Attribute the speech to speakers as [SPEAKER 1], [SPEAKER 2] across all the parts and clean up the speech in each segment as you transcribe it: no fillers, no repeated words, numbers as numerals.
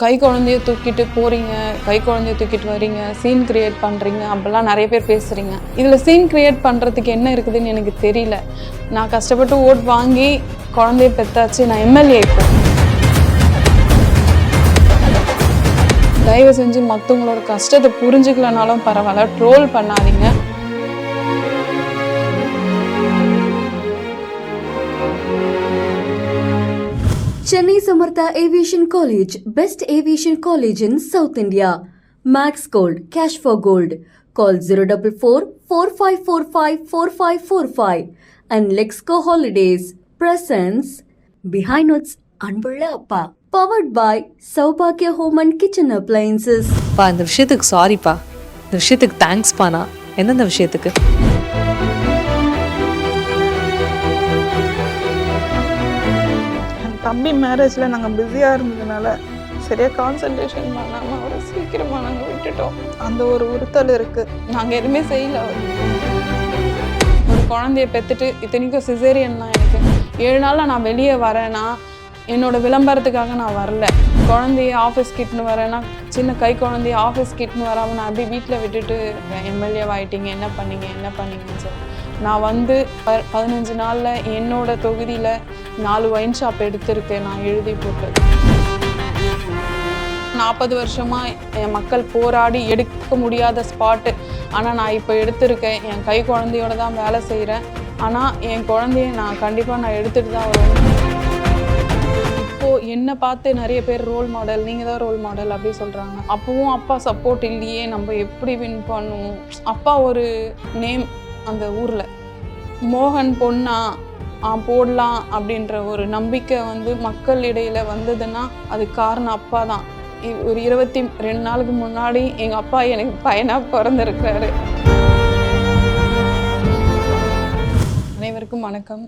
[SPEAKER 1] கை குழந்தைய தூக்கிட்டு போறீங்க, கை குழந்தைய தூக்கிட்டு வரீங்க, சீன் கிரியேட் பண்றீங்க அப்படிலாம் நிறைய பேர் பேசுறீங்க. இதுல சீன் கிரியேட் பண்றதுக்கு என்ன இருக்குதுன்னு எனக்கு தெரியல. நான் கஷ்டப்பட்டு ஓட் வாங்கி குழந்தைய பெத்தாச்சு. நான் எம்எல்ஏ இப்போ. தயவு செஞ்சு மற்றவங்களோட கஷ்டத்தை புரிஞ்சுக்கலனாலும் பரவாயில்ல, ட்ரோல் பண்ணாதீங்க.
[SPEAKER 2] Chennai Samartha Aviation College, best aviation college in South India. Max Gold, cash for gold. Call 044-4545-4545. And Lexco Holidays presents Behind Notes Anbulla Appa. Powered by Saubhagya Home and Kitchen Appliances.
[SPEAKER 3] பா இந்த விஷயத்துக்கு சாரிப்பா, இந்த விஷயத்துக்கு தேங்க்ஸ்ப்பா. நான் எந்தெந்த விஷயத்துக்கு?
[SPEAKER 4] தம்பி மேரேஜில் நாங்கள் பிஸியாக இருந்ததுனால சரியாக கான்சன்ட்ரேஷன் பண்ணாமல் அவரை சீக்கிரமாக நாங்கள் விட்டுட்டோம். அந்த ஒரு உறுத்தல் இருக்குது.
[SPEAKER 1] நாங்கள் எதுவுமே செய்யல. ஒரு குழந்தைய பெற்றுட்டு, இத்தனைக்கும் சிசேரியன் தான் எனக்கு. 7 நாளில் நான் வெளியே வரேன்னா என்னோட விளம்பரத்துக்காக நான் வரல. குழந்தைய ஆஃபீஸ் கிட்னு வரேன்னா, சின்ன கை குழந்தைய ஆஃபீஸ் கிட்னு வராமல் நான் அப்படியே வீட்டில் விட்டுட்டு எம்எல்ஏ ஆகிட்டீங்க, என்ன பண்ணீங்கன்னு சொல்லி நான் வந்து 15 நாளில் என்னோட தொகுதியில் 4 ஒயின் ஷாப் எடுத்திருக்கேன். நான் எழுதி போட்டு 40 வருஷமாக என் மக்கள் போராடி எடுக்க முடியாத ஸ்பாட்டு. ஆனால் நான் இப்போ எடுத்திருக்கேன். என் கை குழந்தையோட தான் வேலை செய்கிறேன். ஆனால் என் குழந்தைய நான் கண்டிப்பாக எடுத்துகிட்டு தான் வருவேன். இப்போது என்னை பார்த்து நிறைய பேர் ரோல் மாடல், நீங்கள் தான் ரோல் மாடல் அப்படி சொல்கிறாங்க. அப்போவும் அப்பா சப்போர்ட் இல்லையே, நம்ம எப்படி வின் பண்ணுவோம்? அப்பா ஒரு நேம் அந்த ஊரில், மோகன் பொண்ணா போடலாம் அப்படின்ற ஒரு நம்பிக்கை வந்து மக்கள் இடையில் வந்ததுன்னா அது காரணம் அப்பா தான். ஒரு 22 நாளுக்கு முன்னாடி எங்கள் அப்பா எனக்கு பையனாக பிறந்திருக்கிறாரு. அனைவருக்கும் வணக்கம்.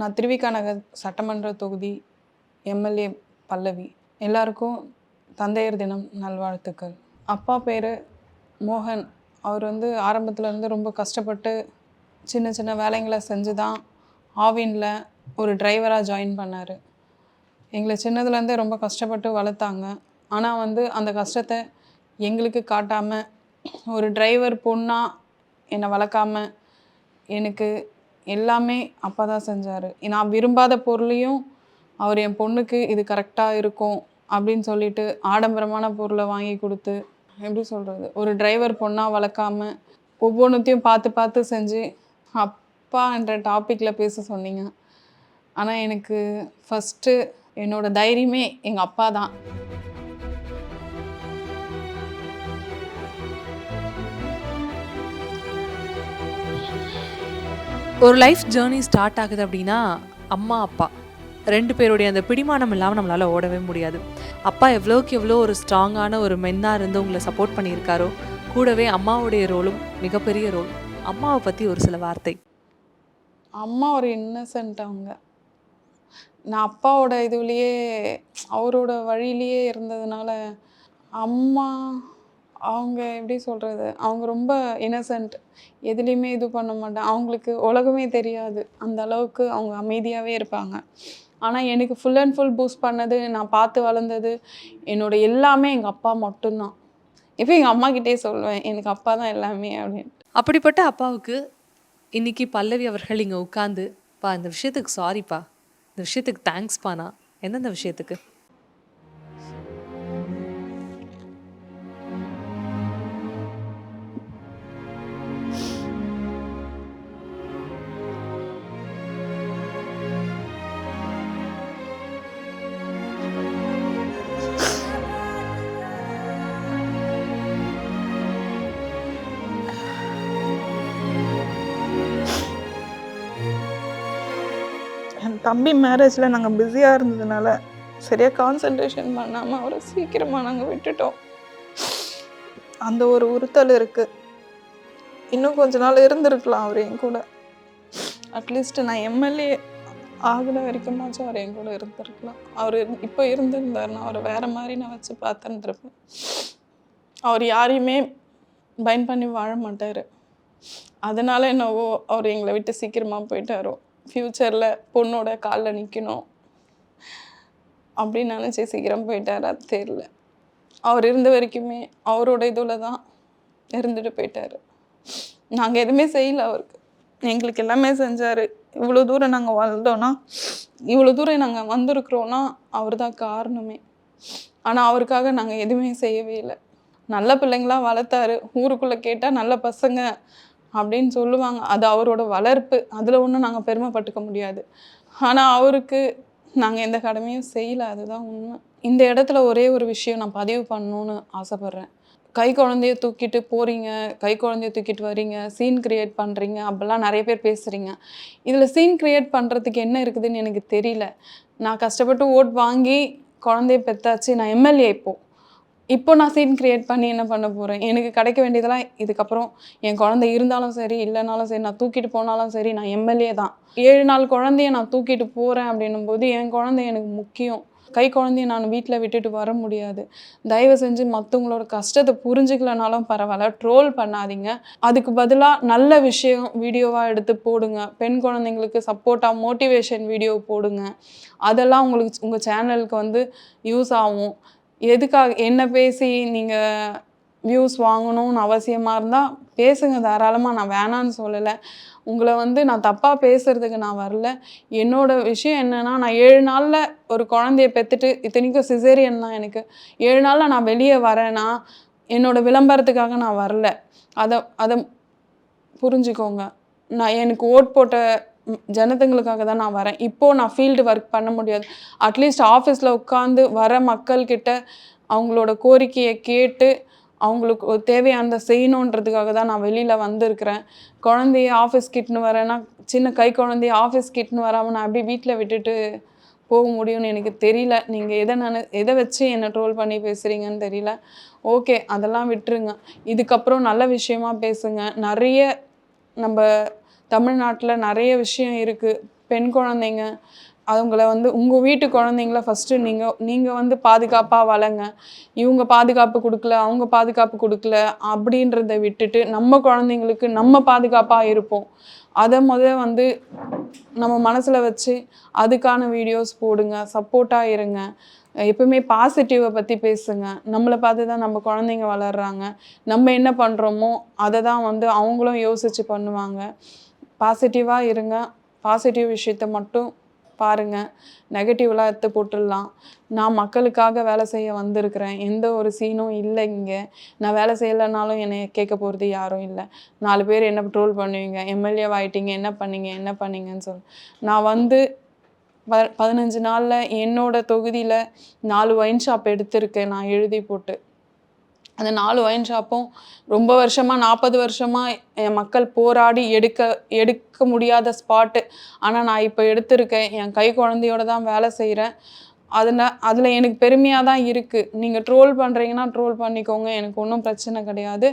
[SPEAKER 1] நான் திருவிக நகர் சட்டமன்ற தொகுதி எம்எல்ஏ பல்லவி. எல்லாருக்கும் தந்தையர் தினம் நல்வாழ்த்துக்கள். அப்பா பேர் மோகன். அவர் வந்து ஆரம்பத்துலேருந்து ரொம்ப கஷ்டப்பட்டு சின்ன சின்ன வேலைங்களை செஞ்சு தான் ஆவினில் ஒரு டிரைவராக ஜாயின் பண்ணார். எங்களை சின்னதுலேருந்தே ரொம்ப கஷ்டப்பட்டு வளர்த்தாங்க. ஆனால் வந்து அந்த கஷ்டத்தை எங்களுக்கு காட்டாமல், ஒரு டிரைவர் பொண்ணாக என்னை வளர்க்காம, எனக்கு எல்லாமே அப்பா தான் செஞ்சார். நான் விரும்பாத பொருளையும் அவர் என் பொண்ணுக்கு இது கரெக்டாக இருக்கும் அப்படின்னு சொல்லிட்டு ஆடம்பரமான பொருளை வாங்கி கொடுத்து, எப்படி சொல்கிறது, ஒரு டிரைவர் பொண்ணாக வளர்க்காம ஒவ்வொன்றுத்தையும் பார்த்து பார்த்து செஞ்சு அப்பான்ற டாப்பிக்கில் பேச சொன்னீங்க. ஆனால் எனக்கு ஃபஸ்ட்டு என்னோடய தைரியமே எங்கள் அப்பா தான்.
[SPEAKER 3] ஒரு லைஃப் ஜேர்னி ஸ்டார்ட் ஆகுது அப்படின்னா அம்மா அப்பா 2 பேருடைய அந்த பிடிமானம் இல்லாமல் நம்மளால் ஓடவே முடியாது. அப்பா எவ்வளோக்கு எவ்வளோ ஒரு ஸ்ட்ராங்கான ஒரு மென்னாக இருந்து உங்களை சப்போர்ட் பண்ணியிருக்காரோ, கூடவே அம்மாவுடைய ரோலும் மிகப்பெரிய ரோல். அம்மாவை பற்றி ஒரு சில வார்த்தை.
[SPEAKER 1] அம்மா ஒரு இன்னசென்ட். அவங்க நான் அப்பாவோட இதுலேயே அவரோட வழியிலேயே இருந்ததுனால அம்மா அவங்க எப்படி சொல்கிறது, அவங்க ரொம்ப இன்னசென்ட். எதுலேயுமே இது பண்ண மாட்டேன். அவங்களுக்கு உலகமே தெரியாது. அந்த அளவுக்கு அவங்க அமைதியாகவே இருப்பாங்க. ஆனால் எனக்கு ஃபுல் அண்ட் ஃபுல் பூஸ்ட் பண்ணது, நான் பார்த்து வளர்ந்தது, என்னோட எல்லாமே எங்கள் அப்பா மட்டும்தான். இப்போ எங்கள் அம்மாக்கிட்டே சொல்லுவேன், எனக்கு அப்பா தான் எல்லாமே அப்படின்னு.
[SPEAKER 3] அப்படிப்பட்ட அப்பாவுக்கு இன்னைக்கு பல்லவி அவர்கள் இங்கே உட்காந்து, பா இந்த விஷயத்துக்கு சாரிப்பா, இந்த விஷயத்துக்கு தேங்க்ஸ்ப்பா. நான் எந்தெந்த விஷயத்துக்கு?
[SPEAKER 4] என் தம்பி மேரேஜில் நாங்கள் பிஸியாக இருந்ததுனால சரியாக கான்சன்ட்ரேஷன் பண்ணாமல் அவரை சீக்கிரமாக நாங்கள் விட்டுட்டோம். அந்த ஒரு உறுத்தல் இருக்குது. இன்னும் கொஞ்ச நாள் இருந்திருக்கலாம் அவர் என் கூட. அட்லீஸ்ட் நான் எம்எல்ஏ ஆகின வரைக்குமாச்சும் அவர் என் கூட இருந்திருக்கலாம். அவர் இப்போ இருந்திருந்தாருன்னா அவரை வேறு மாதிரி நான் வச்சு பார்த்துருப்பேன். அவர் யாரையுமே பைண்ட் பண்ணி வாழ மாட்டார். அதனால என்னவோ அவர் எங்களை விட்டு சீக்கிரமாக போயிட்டாரோ. ஃப்யூச்சரில் பொண்ணோட காலில் நிற்கணும்,
[SPEAKER 1] அப்படின்னு நினச்சி சீக்கிரம் போயிட்டார். அது தெரியல. அவர் இருந்த வரைக்குமே அவரோட இதில் தான் இருந்துட்டு போயிட்டார். நாங்கள் எதுவுமே செய்யலை அவருக்கு. எங்களுக்கு எல்லாமே செஞ்சார். இவ்வளோ தூரம் நாங்கள் வளர்ந்தோன்னா, இவ்வளோ தூரம் நாங்கள் வந்திருக்கிறோன்னா அவர் தான் காரணமே. ஆனால் அவருக்காக நாங்கள் எதுவுமே செய்யவே இல்லை. நல்ல பிள்ளைங்களாம் வளர்த்தாரு. ஊருக்குள்ளே கேட்டால் நல்ல பசங்க அப்படின்னு சொல்லுவாங்க. அது அவரோட வளர்ப்பு. அதில் ஒன்றும் நாங்கள் பெருமைப்பட்டுக்க முடியாது. ஆனால் அவருக்கு நாங்கள் எந்த கடமையும் செய்யலை. அதுதான் உண்மை. இந்த இடத்துல ஒரே ஒரு விஷயம் நான் பதிவு பண்ணணுன்னு ஆசைப்பட்றேன். கை குழந்தைய தூக்கிட்டு போகிறீங்க, கை குழந்தைய தூக்கிட்டு வரீங்க, சீன் கிரியேட் பண்ணுறீங்க, அப்படிலாம் நிறைய பேர் பேசுகிறீங்க. இதில் சீன் கிரியேட் பண்ணுறதுக்கு என்ன இருக்குதுன்னு எனக்கு தெரியல. நான் கஷ்டப்பட்டு ஓட் வாங்கி குழந்தைய பெற்றாச்சு. நான் எம்எல்ஏ இப்போ நான் சீன் கிரியேட் பண்ணி என்ன பண்ண போகிறேன்? எனக்கு கிடைக்க வேண்டியதெல்லாம் இதுக்கப்புறம் என் குழந்தை இருந்தாலும் சரி, இல்லைனாலும் சரி, நான் தூக்கிட்டு போனாலும் சரி, நான் எம்எல்ஏ தான். 7 நாள் குழந்தைய நான் தூக்கிட்டு போகிறேன் அப்படின்னும்போது என் குழந்தை எனக்கு முக்கியம். கை குழந்தைய நான் வீட்டில் விட்டுட்டு வர முடியாது. தயவு செஞ்சு மற்றவங்களோட கஷ்டத்தை புரிஞ்சுக்கலனாலும் பரவாயில்ல, ட்ரோல் பண்ணாதீங்க. அதுக்கு பதிலாக நல்ல விஷயம் வீடியோவாக எடுத்து போடுங்க. பெண் குழந்தைங்களுக்கு சப்போர்ட்டாக மோட்டிவேஷன் வீடியோ போடுங்க. அதெல்லாம் உங்களுக்கு உங்கள் சேனலுக்கு யூஸ் ஆகும். எதுக்காக என்ன பேசி நீங்கள் வியூஸ் வாங்கணும்னு அவசியமாக இருந்தால் பேசுங்க தாராளமாக. நான் வேணான்னு சொல்லலை. உங்களை நான் தப்பாக பேசுகிறதுக்கு நான் வரல. என்னோடய விஷயம் என்னென்னா, நான் 7 நாளில் ஒரு குழந்தைய பெற்றுட்டு, இத்தனைக்கும் சிசேரியன் தான் எனக்கு. 7 நாளில் நான் வெளியே வரேன்னா என்னோடய விளம்பரத்துக்காக நான் வரல. அதை புரிஞ்சுக்கோங்க. எனக்கு ஓட் போட்ட ஜனத்துங்களுக்காக தான் நான் வரேன். இப்போது நான் ஃபீல்டு ஒர்க் பண்ண முடியாது. அட்லீஸ்ட் ஆஃபீஸில் உட்காந்து வர மக்கள்கிட்ட அவங்களோட கோரிக்கையை கேட்டு அவங்களுக்கு தேவையானதை செய்யணுன்றதுக்காக தான் நான் வெளியில் வந்திருக்கிறேன். குழந்தைய ஆஃபீஸ் கிட்னு வரேன்னா, சின்ன கை குழந்தைய ஆஃபீஸ் கிட்னு வராமல் நான் எப்படி வீட்டில் விட்டுட்டு போக முடியும்னு எனக்கு தெரியல. நீங்கள் எதை வச்சு என்னை ட்ரோல் பண்ணி பேசுகிறீங்கன்னு தெரியல. ஓகே, அதெல்லாம் விட்டுருங்க. இதுக்கப்புறம் நல்ல விஷயமா பேசுங்க. நிறைய நம்ம தமிழ்நாட்டில் நிறைய விஷயம் இருக்குது. பெண் குழந்தைங்க அவங்கள உங்கள் வீட்டு குழந்தைங்கள ஃபஸ்ட்டு நீங்கள் பாதுகாப்பாக வளங்க. இவங்க பாதுகாப்பு கொடுக்கல, அவங்க பாதுகாப்பு கொடுக்கல அப்படின்றத விட்டுட்டு நம்ம குழந்தைங்களுக்கு நம்ம பாதுகாப்பாக இருப்போம். அதை நம்ம மனசில் வச்சு அதுக்கான வீடியோஸ் போடுங்க. சப்போர்ட்டாக இருங்க. எப்பவுமே பாசிட்டிவை பற்றி பேசுங்க. நம்மளை பார்த்து தான் நம்ம குழந்தைங்க வளர்கிறாங்க. நம்ம என்ன பண்ணுறோமோ அதை தான் அவங்களும் யோசித்து பண்ணுவாங்க. பாசிட்டிவாக இருங்க. பாசிட்டிவ் விஷயத்த மட்டும் பாருங்கள். நெகட்டிவ்லாம் எடுத்து போட்டுடலாம். நான் மக்களுக்காக வேலை செய்ய வந்திருக்கிறேன். எந்த ஒரு சீனும் இல்லை இங்கே. நான் வேலை செய்யலைனாலும் என்னை கேட்க போகிறது யாரும் இல்லை. 4 பேர் என்ன ட்ரோல் பண்ணுவீங்க, எம்எல்ஏ ஆகிட்டீங்க, என்ன பண்ணீங்கன்னு சொல்லி. நான் 15 நாளில் என்னோடய தொகுதியில் 4 ஒயின் ஷாப் எடுத்திருக்கேன். நான் எழுதி போட்டு அந்த 4 ஒயின் ஷாப்பும் ரொம்ப வருஷமாக 40 வருஷமாக என் மக்கள் போராடி எடுக்க முடியாத ஸ்பாட்டு. ஆனால் நான் இப்போ எடுத்திருக்கேன். என் கை குழந்தையோட தான் வேலை செய்கிறேன். அதில் எனக்கு பெருமையாக தான் இருக்குது. நீங்கள் ட்ரோல் பண்ணுறீங்கன்னா ட்ரோல் பண்ணிக்கோங்க, எனக்கு ஒன்றும் பிரச்சனை கிடையாது.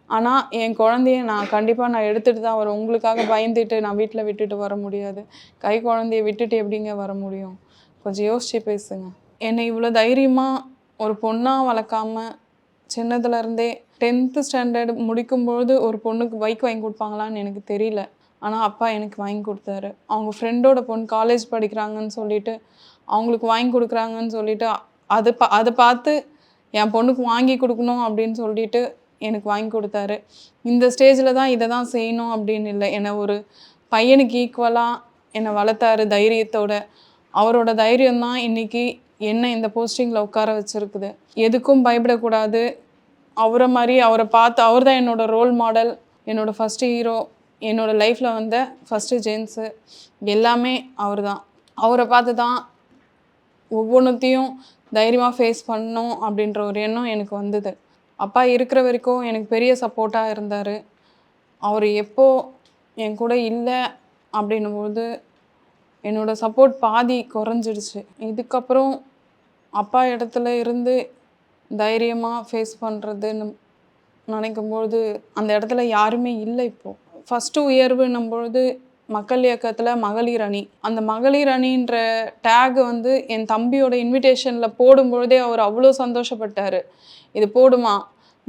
[SPEAKER 1] ஆனால் என் குழந்தைய நான் எடுத்துகிட்டு தான் வரேன். உங்களுக்காக பயந்துட்டு நான் வீட்டில் விட்டுட்டு வர முடியாது. கை குழந்தைய விட்டுட்டு எப்படிங்க வர முடியும்? கொஞ்சம் யோசிச்சு பேசுங்க. என்னை இவ்வளோ தைரியமாக ஒரு பொண்ணாக வளர்க்காம சின்னதுலேருந்தே 10th ஸ்டாண்டர்ட் முடிக்கும்பொழுது ஒரு பொண்ணுக்கு பைக் வாங்கி கொடுப்பாங்களான்னு எனக்கு தெரியல. ஆனால் அப்பா எனக்கு வாங்கி கொடுத்தாரு. அவங்க ஃப்ரெண்டோட பொண்ணு காலேஜ் படிக்கிறாங்கன்னு சொல்லிட்டு அவங்களுக்கு வாங்கி கொடுக்குறாங்கன்னு சொல்லிட்டு அதை பார்த்து என் பொண்ணுக்கு வாங்கி கொடுக்கணும் அப்படின்னு சொல்லிட்டு எனக்கு வாங்கி கொடுத்தாரு. இந்த ஸ்டேஜில் தான் இதை தான் செய்யணும் அப்படின்னு இல்லை. என்னை ஒரு பையனுக்கு ஈக்குவலாக என்னை வளர்த்தாரு தைரியத்தோட. அவரோட தைரியம்தான் இன்றைக்கி என்ன இந்த போஸ்டிங்கில் உட்கார வச்சுருக்குது. எதுக்கும் பயப்படக்கூடாது. அவரை பார்த்து அவர் தான் என்னோடய ரோல் மாடல், என்னோடய ஃபஸ்ட்டு ஹீரோ. என்னோடய லைஃப்பில் ஃபஸ்ட்டு ஜென்ஸு எல்லாமே அவர் தான். அவரை பார்த்து தான் ஒவ்வொன்றுத்தையும் தைரியமாக ஃபேஸ் பண்ணணும் அப்படின்ற ஒரு எண்ணம் எனக்கு வந்தது. அப்பா இருக்கிற வரைக்கும் எனக்கு பெரிய சப்போர்ட்டாக இருந்தார். அவர் எப்போ என் கூட இல்லை அப்படின்னும்போது என்னோடய சப்போர்ட் பாதி குறைஞ்சிடுச்சு. இதுக்கப்புறம் அப்பா இடத்துல இருந்து தைரியமாக ஃபேஸ் பண்ணுறதுன்னு நினைக்கும்பொழுது அந்த இடத்துல யாருமே இல்லை. இப்போது ஃபஸ்ட்டு உயர்வுன்னும்பொழுது மக்கள் இயக்கத்தில் மகளிர் அணி. அந்த மகளிர் அணின்ற டேக் என் தம்பியோட இன்விடேஷனில் போடும்பொழுதே அவர் அவ்வளோ சந்தோஷப்பட்டார். இது போடுமா,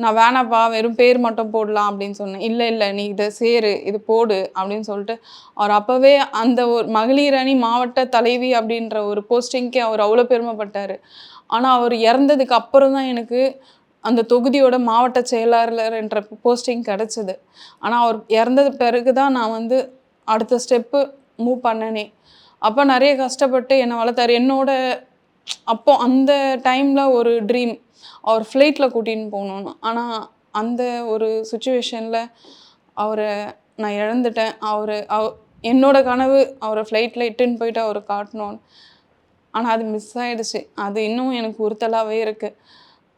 [SPEAKER 1] நான் வேணாப்பா வெறும் பேர் மட்டும் போடலாம் அப்படின்னு சொன்னேன். இல்லை இல்லை நீ இதை சேரு இது போடு அப்படின்னு சொல்லிட்டு அவர் அப்போவே அந்த ஒரு மகளிர் அணி மாவட்ட தலைவி அப்படின்ற ஒரு போஸ்டிங்க்கே அவர் அவ்வளோ பெருமைப்பட்டார். ஆனால் அவர் இறந்ததுக்கு அப்புறம் தான் எனக்கு அந்த தொகுதியோட மாவட்ட செயலாளர் என்ற போஸ்டிங் கிடச்சிது. ஆனால் அவர் இறந்தது பிறகு தான் நான் வந்து அடுத்த ஸ்டெப்பு மூவ் பண்ணனே. அப்போ நிறைய கஷ்டப்பட்டு என்னை வளர்த்தாரு. என்னோட அப்போ அந்த டைமில் ஒரு ட்ரீம் அவர் ஃப்ளைட்டில் கூட்டின்னு போகணுன்னு. ஆனால் அந்த ஒரு சுச்சுவேஷனில் அவரை நான் இழந்துட்டேன். என்னோட கனவு அவரை ஃப்ளைட்டில் இட்டுன்னு போயிட்டு அவரை காட்டணும்னு. ஆனால் அது மிஸ் ஆகிடுச்சு. அது இன்னும் எனக்கு உறுத்தலாகவே இருக்குது.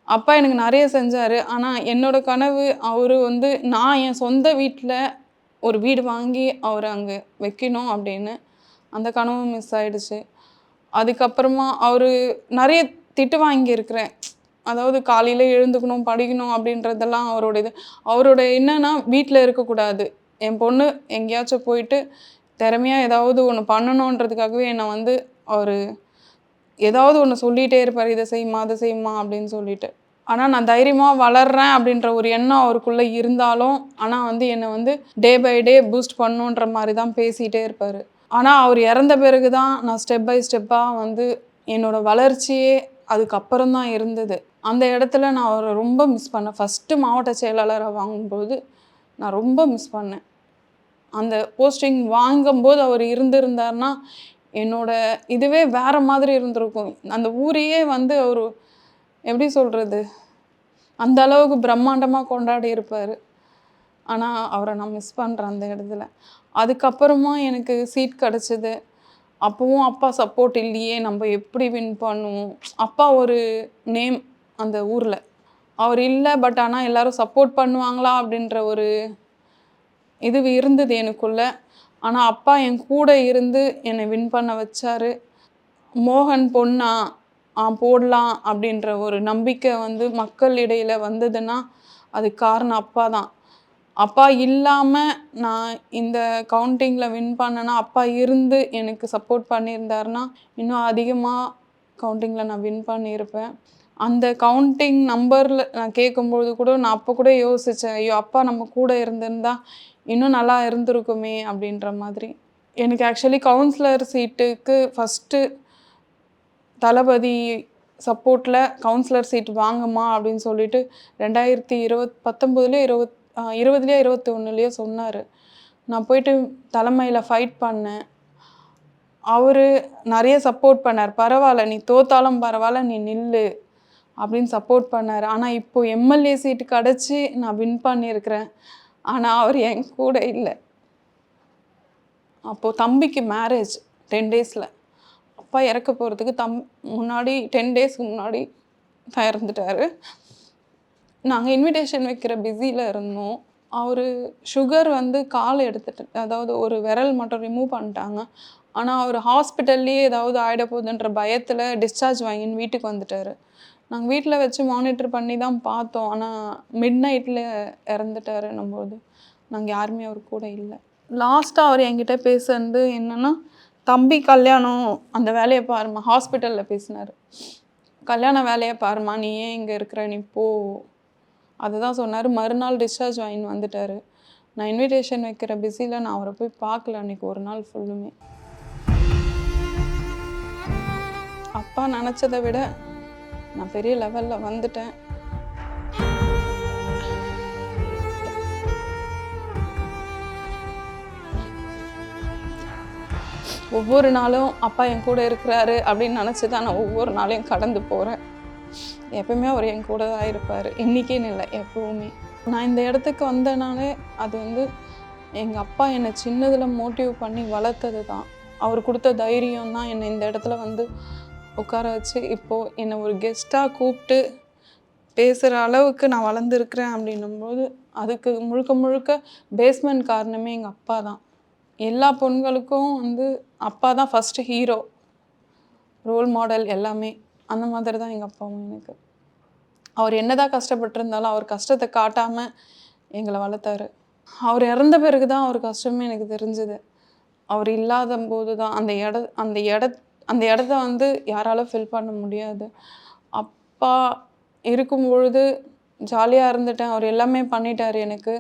[SPEAKER 1] அப்பா எனக்கு நிறைய செஞ்சார். ஆனால் என்னோட கனவு அவர் வந்து நான் என் சொந்த வீட்டில் ஒரு வீடு வாங்கி அவரை அங்கே வைக்கணும் அப்படின்னு. அந்த கனவு மிஸ் ஆகிடுச்சு. அதுக்கப்புறமா அவர் நிறைய திட்டு வாங்கியிருக்கிறேன். அதாவது காலையில் எழுந்துக்கணும் படிக்கணும் அப்படின்றதெல்லாம் அவரோட என்னன்னா வீட்டில் இருக்கக்கூடாது. என் பொண்ணு எங்கேயாச்சும் போயிட்டு திறமையாக ஏதாவது ஒன்று பண்ணணுன்றதுக்காகவே என்னை வந்து அவர் ஏதாவது ஒன்று சொல்லிகிட்டே இருப்பார். இதை செய்யுமா அதை செய்யுமா அப்படின்னு சொல்லிட்டு. ஆனால் நான் தைரியமாக வளர்றேன் அப்படின்ற ஒரு எண்ணம் அவருக்குள்ளே இருந்தாலும் ஆனால் வந்து என்னை வந்து டே பை டே பூஸ்ட் பண்ணுன்ற மாதிரி தான் பேசிகிட்டே இருப்பார். ஆனால் அவர் இறந்த பிறகு தான் நான் ஸ்டெப் பை ஸ்டெப்பாக வந்து என்னோடய வளர்ச்சியே அதுக்கப்புறம் தான் இருந்தது. அந்த இடத்துல நான் அவரை ரொம்ப மிஸ் பண்ணேன். ஃபஸ்ட்டு மாவட்ட செயலாளராக வாங்கும்போது நான் ரொம்ப மிஸ் பண்ணேன். அந்த போஸ்டிங் வாங்கும்போது அவர் இருந்திருந்தார்னா என்னோட இதுவே வேறு மாதிரி இருந்திருக்கும். அந்த ஊரையே வந்து அவர் எப்படி சொல்கிறது, அந்த அளவுக்கு பிரம்மாண்டமாக கொண்டாடி இருப்பார். ஆனால் அவரை நான் மிஸ் பண்ணுறேன் அந்த இடத்துல. அதுக்கப்புறமா எனக்கு சீட் கிடச்சிது. அப்போவும் அப்பா சப்போர்ட் இல்லையே, நம்ம எப்படி வின் பண்ணுவோம். அப்பா ஒரு நேம் அந்த ஊரில், அவர் இல்லை. பட் ஆனால் எல்லோரும் சப்போர்ட் பண்ணுவாங்களா அப்படின்ற ஒரு இது இருந்தது எனக்குள்ளே. ஆனால் அப்பா என் கூட இருந்து என்னை வின் பண்ண வச்சார். மோகன் பொண்ணா போடலாம் அப்படின்ற ஒரு நம்பிக்கை வந்து மக்கள் இடையில் வந்ததுன்னா அதுக்கு காரணம் அப்பா தான். அப்பா இல்லாமல் நான் இந்த கவுண்டிங்கில் வின் பண்ணேன்னா, அப்பா இருந்து எனக்கு சப்போர்ட் பண்ணியிருந்தாருன்னா இன்னும் அதிகமாக கவுண்டிங்கில் நான் வின் பண்ணியிருப்பேன். அந்த கவுண்டிங் நம்பரில் நான் கேட்கும்பொழுது கூட நான் அப்போ கூட யோசித்தேன், ஐயோ அப்பா நம்ம கூட இருந்திருந்தா இன்னும் நல்லா இருந்திருக்குமே அப்படின்ற மாதிரி. எனக்கு ஆக்சுவலி கவுன்சிலர் சீட்டுக்கு ஃபஸ்ட்டு தளபதி சப்போர்ட்டில் கவுன்சிலர் சீட் வாங்குமா அப்படின்னு சொல்லிட்டு 2019 20 21 சொன்னார். நான் போயிட்டு தலைமையில் ஃபைட் பண்ணேன். அவர் நிறைய சப்போர்ட் பண்ணார். பரவாயில்ல நீ தோத்தாலும் பரவாயில்ல நீ நில்லு அப்படின்னு சப்போர்ட் பண்ணார். ஆனால் இப்போது எம்எல்ஏ சீட்டு கிடச்சி நான் வின் பண்ணியிருக்கிறேன். ஆனால் அவர் என் கூட இல்லை. அப்போது தம்பிக்கு மேரேஜ் 10 டேஸில். அப்பா இறக்க போகிறதுக்கு முன்னாடி 10 டேஸ்க்கு முன்னாடி தான் இறந்துட்டார். நாங்கள் இன்விடேஷன் வைக்கிற பிஸியில் இருந்தோம். அவர் சுகர் வந்து கால் எடுத்துட்டு, அதாவது ஒரு விரல் மட்டும் ரிமூவ் பண்ணிட்டாங்க. ஆனால் அவர் ஹாஸ்பிட்டல்லையே ஏதாவது ஆகிட போகுதுன்ற பயத்தில் டிஸ்சார்ஜ் வாங்கின்னு வீட்டுக்கு வந்துட்டார். நாங்கள் வீட்டில் வச்சு மானிட்டர் பண்ணி தான் பார்த்தோம். ஆனால் மிட் நைட்டில் இறந்துட்டாருன்னும் போது நாங்கள் யாருமே அவர் கூட இல்லை. லாஸ்ட்டாக அவர் என்கிட்ட பேசுனது என்னென்னா, தம்பி கல்யாணம் அந்த வேலையை பாருமா, ஹாஸ்பிட்டலில் பேசினார். கல்யாண வேலையை பாருமா, நீ ஏன் இங்கே இருக்கிற, நீ போ, அதுதான் சொன்னார். மறுநாள் டிஸ்சார்ஜ் வாங்கின்னு வந்துட்டார். நான் இன்விடேஷன் வைக்கிற பிஸியில் நான் அவரை போய் பார்க்கல அன்றைக்கி ஒரு நாள் ஃபுல்லுமே. அப்பா நினச்சதை விட நான் பெரிய லெவலில் வந்துட்டேன். ஒவ்வொரு நாளும் அப்பா என் கூட இருக்கிறாரு அப்படின்னு நினச்சி தான் நான் ஒவ்வொரு நாளையும் கடந்து போகிறேன். எப்பவுமே அவர் என் கூட தான் இருப்பார். இன்றைக்கின்னு இல்லை, எப்போவுமே. நான் இந்த இடத்துக்கு வந்தனாலே அது வந்து எங்கள் அப்பா என்னை சின்னதில் மோட்டிவ் பண்ணி வளர்த்தது தான். அவர் கொடுத்த தைரியம் தான் என்னை இந்த இடத்துல வந்து உட்கார வச்சு இப்போது என்னை ஒரு கெஸ்ட்டாக கூப்பிட்டு பேசுகிற அளவுக்கு நான் வளர்ந்துருக்கிறேன். அப்படின்னும்போது அதுக்கு முழுக்க முழுக்க பேஸ்மெண்ட் காரணமே எங்கள் அப்பா தான். எல்லா பொண்களுக்கும் வந்து அப்பா தான் ஃபஸ்ட்டு ஹீரோ, ரோல் மாடல், எல்லாமே. அந்த மாதிரி தான் எங்கள் அப்பாவும் எனக்கு. அவர் என்ன தான் கஷ்டப்பட்டிருந்தாலும் அவர் கஷ்டத்தை காட்டாமல் எங்களை வளர்த்தாரு. அவர் இறந்த பிறகு தான் அவர் கஷ்டமே எனக்கு தெரிஞ்சுது. அவர் இல்லாத போது தான் அந்த இடத்த வந்து யாராலும் ஃபில் பண்ண முடியாது. அப்பா இருக்கும் பொழுது ஜாலியாக இருந்துட்டேன். அவர் எல்லாமே பண்ணிட்டார் எனக்கு.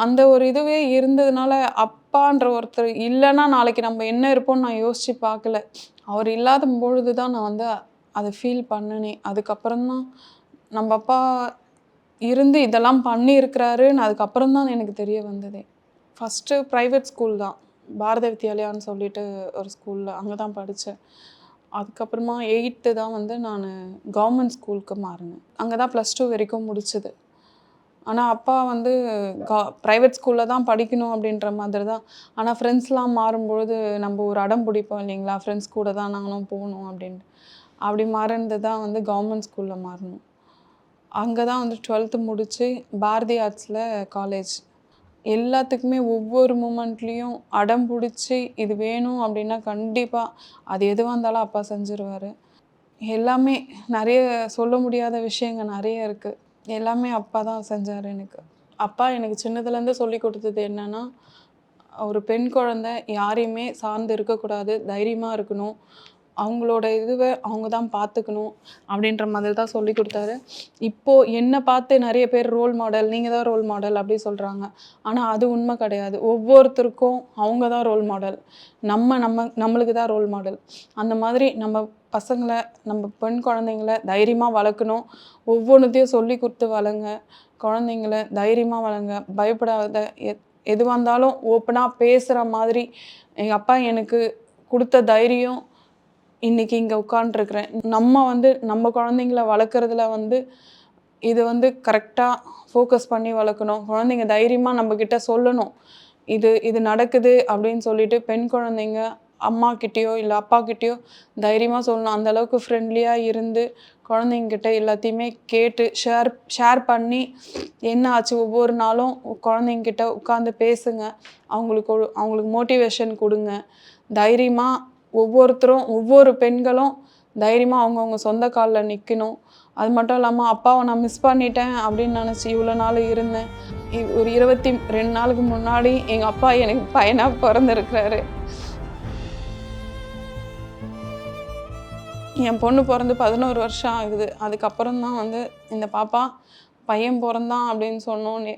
[SPEAKER 1] அந்த ஒரு இதுவே இருந்ததுனால அப்பான்ற ஒருத்தர் இல்லைன்னா நாளைக்கு நம்ம என்ன இருப்போம்னு நான் யோசித்து பார்க்கல. அவர் இல்லாத பொழுது தான் நான் வந்து அதை ஃபீல் பண்ணினேன். அதுக்கப்புறம் தான் நம்ம அப்பா இருந்து இதெல்லாம் பண்ணியிருக்கிறாருன்னு அதுக்கப்புறம் தான் எனக்கு தெரிய வந்ததே. ஃபஸ்ட்டு ப்ரைவேட் ஸ்கூல் தான், பாரத வித்யாலயான்னு சொல்லிட்டு ஒரு ஸ்கூலில் அங்கே தான் படித்தேன். அதுக்கப்புறமா 8th தான் வந்து நான் கவர்மெண்ட் ஸ்கூலுக்கு மாறினேன். அங்கே தான் +2 வரைக்கும் முடிச்சது. ஆனால் அப்பா வந்து ப்ரைவேட் ஸ்கூலில் தான் படிக்கணும் அப்படின்ற மாதிரி தான். ஆனால் ஃப்ரெண்ட்ஸ்லாம் மாறும்பொழுது நம்ம ஒரு அடம் பிடிப்போம் இல்லைங்களா, ஃப்ரெண்ட்ஸ் கூட தான் நாங்களும் போகணும் அப்படின்ட்டு. அப்படி மாறினது தான் வந்து கவர்மெண்ட் ஸ்கூலில் மாறணும். அங்கே தான் வந்து 12th முடித்து பாரதி ஆர்ட்ஸில் காலேஜ். எல்லாத்துக்குமே ஒவ்வொரு மூமெண்ட்லேயும் அடம் பிடிச்சி இது வேணும் அப்படின்னா கண்டிப்பாக அது எதுவாக இருந்தாலும் அப்பா செஞ்சுருவார். எல்லாமே நிறைய சொல்ல முடியாத விஷயங்கள் நிறைய இருக்குது. எல்லாமே அப்பா தான் செஞ்சார் எனக்கு. அப்பா எனக்கு சின்னதுலேருந்து சொல்லி கொடுத்தது என்னென்னா, ஒரு பெண் குழந்தை யாரையுமே சார்ந்து இருக்கக்கூடாது, தைரியமாக இருக்கணும், அவங்களோட இதுவை அவங்க தான் பார்த்துக்கணும் அப்படின்ற மாதிரி தான் சொல்லி கொடுத்தாரு. இப்போது என்னை பார்த்து நிறைய பேர் ரோல் மாடல், நீங்கள் தான் ரோல் மாடல் அப்படி சொல்கிறாங்க. ஆனால் அது உண்மை கிடையாது. ஒவ்வொருத்தருக்கும் அவங்க தான் ரோல் மாடல். நம்மளுக்கு தான் ரோல் மாடல். அந்த மாதிரி நம்ம பசங்களை, நம்ம பெண் குழந்தைங்கள தைரியமாக வளர்க்கணும். ஒவ்வொன்றுத்தையும் சொல்லி கொடுத்து வளங்க. குழந்தைங்கள தைரியமாக வளங்க, பயப்படாத. எதுவாக இருந்தாலும் ஓப்பனாக பேசுகிற மாதிரி எங்கள் அப்பா எனக்கு கொடுத்த தைரியம் இன்றைக்கி இங்கே உட்காண்ட்ருக்குறேன். நம்ம குழந்தைங்கள வளர்க்குறதுல இது கரெக்டாக ஃபோக்கஸ் பண்ணி வளர்க்கணும். குழந்தைங்க தைரியமாக நம்மக்கிட்ட சொல்லணும், இது நடக்குது அப்படின்னு சொல்லிட்டு. பெண் குழந்தைங்க அம்மாக்கிட்டேயோ இல்லை அப்பாக்கிட்டேயோ தைரியமாக சொல்லணும். அந்தளவுக்கு ஃப்ரெண்ட்லியாக இருந்து குழந்தைங்கிட்ட எல்லாத்தையுமே கேட்டு ஷேர் பண்ணி என்ன ஆச்சு ஒவ்வொரு நாளும் குழந்தைங்கிட்ட உட்காந்து பேசுங்க. அவங்களுக்கு மோட்டிவேஷன் கொடுங்க. தைரியமாக ஒவ்வொருத்தரும், ஒவ்வொரு பெண்களும் தைரியமாக அவங்கவுங்க சொந்த காலில் நிற்கணும். அது மட்டும் இல்லாமல் அப்பாவை நான் மிஸ் பண்ணிட்டேன் அப்படின்னு நினச்சி இவ்வளோ நாள் இருந்தேன். ஒரு 22 நாளுக்கு முன்னாடி எங்கள் அப்பா எனக்கு பையனாக பிறந்திருக்கிறாரு. என் பொண்ணு பிறந்து 11 வருஷம் ஆகுது. அதுக்கப்புறம் தான் இந்த பாப்பா பையன் பிறந்தான் அப்படின்னு சொன்னோன்னே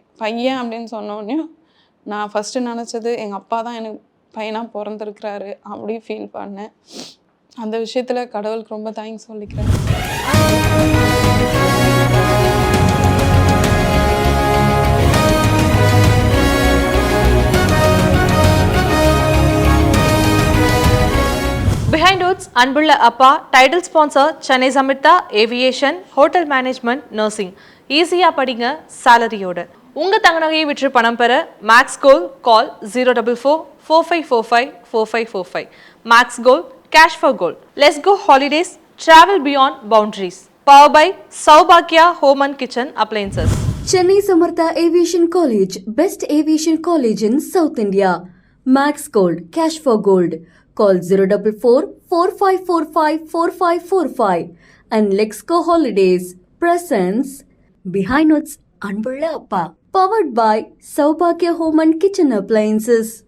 [SPEAKER 1] நான் ஃபஸ்ட்டு நினச்சது எங்கள் அப்பா தான் எனக்கு பையனாக பிறந்திருக்கிறாரு அப்படி ஃபீல் பண்ணேன். அந்த விஷயத்தில் கடவுளுக்கு ரொம்ப தேங்க்ஸ் சொல்லிக்கிறேன்.
[SPEAKER 3] பிஹைண்ட் வுட்ஸ் அன்புள்ள அப்பா title sponsor Chennai Samirtha aviation, hotel management, nursing. ஈஸியாக படிங்க சாலரியோட. உங்கள் தங்க நகையை விற்று பணம் பெற Max Gold call 04445454545. Max Gold, cash for gold. Let's go holidays, travel beyond boundaries. Powered by Saubhagya Home and Kitchen Appliances.
[SPEAKER 2] Chennai Samartha Aviation College, best aviation college in South India. Max Gold, cash for gold. Call 044-4545-4545. And Lexco Holidays presents Behind Notes Anbulla Appa. Powered by Saubhagya Home and Kitchen Appliances.